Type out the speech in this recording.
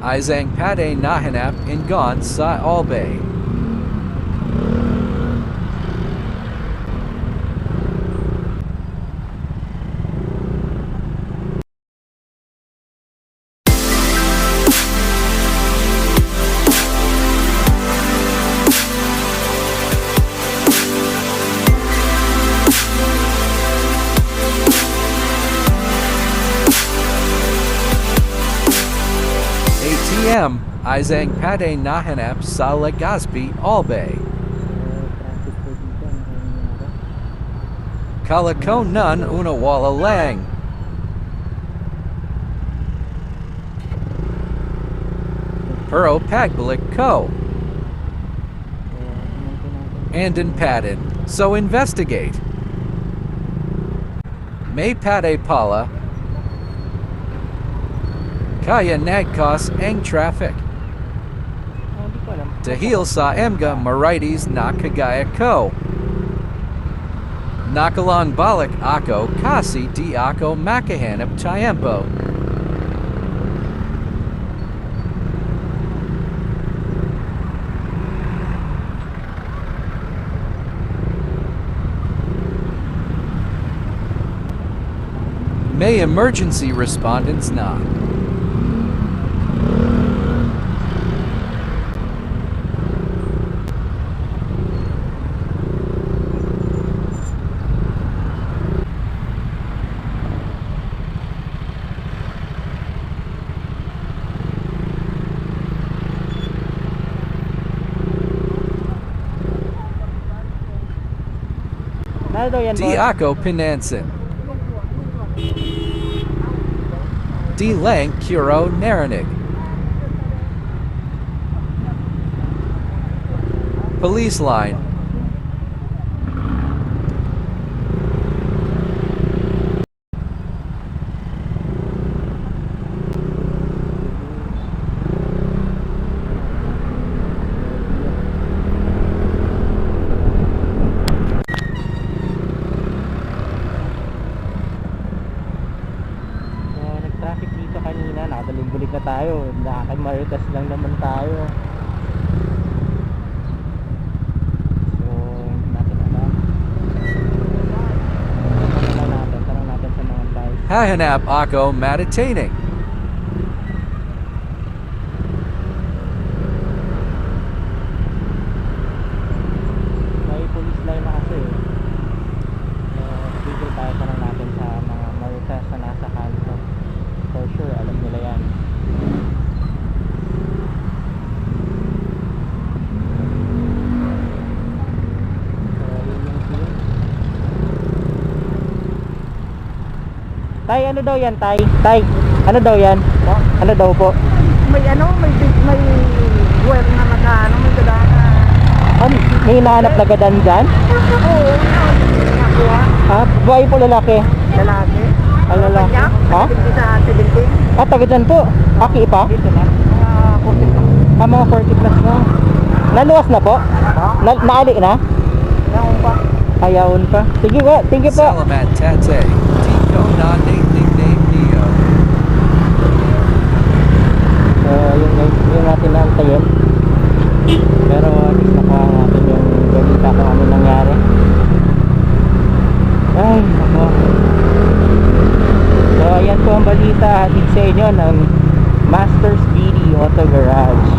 Isang Patay nahanap ngaun sa albay. ATM, Isang Patay nahanap sa legazpi, albay. Kalako nun unawala lang. Pero pagbalik ko. Andin patin, so investigate. May patay pala. Kaya nagkos ang traffic. Dahil sa mga marites na kagaya ko. Nakalang balik ako kasi di ako makahanap tiempo. May emergency respondents na. Di ako pinansin. Di lang kuro narinig. Police line. Traffic dito kanina, nakatalimbulik na tayo, nakakimaritas lang naman tayo. So, natin alam. Tanong natin sa mga guys. Hahanap ako meditating. May police line na kasi. Dito tayo, tanong natin sa mga maritas na nasa kanto. For sure, alam nila yan. So, yun yung scene. Tay, ano daw yan, Tay? Tay, ano daw yan? Ano daw po? May well na magkano, may gadana. May hinahanap na gadan dyan? Oo, nakuha. Babae po lalaki? Lalaki. Ang lalaki? Ha? Sa 17. Taga dyan po? Aki pa? Dito na. Mga 40 plus na. Naluwas na po? Naali na? Ngaung pa. Ayawn pa. Sige po, thank you po. Salamat tatay. Tiko na name niyo. So, yun natin naantayin. Pero at least nakuha natin yung balita kung ano nangyari. Ay, ako. So, ayan po ang balita hatid sa inyo ng Masters BD Auto Garage.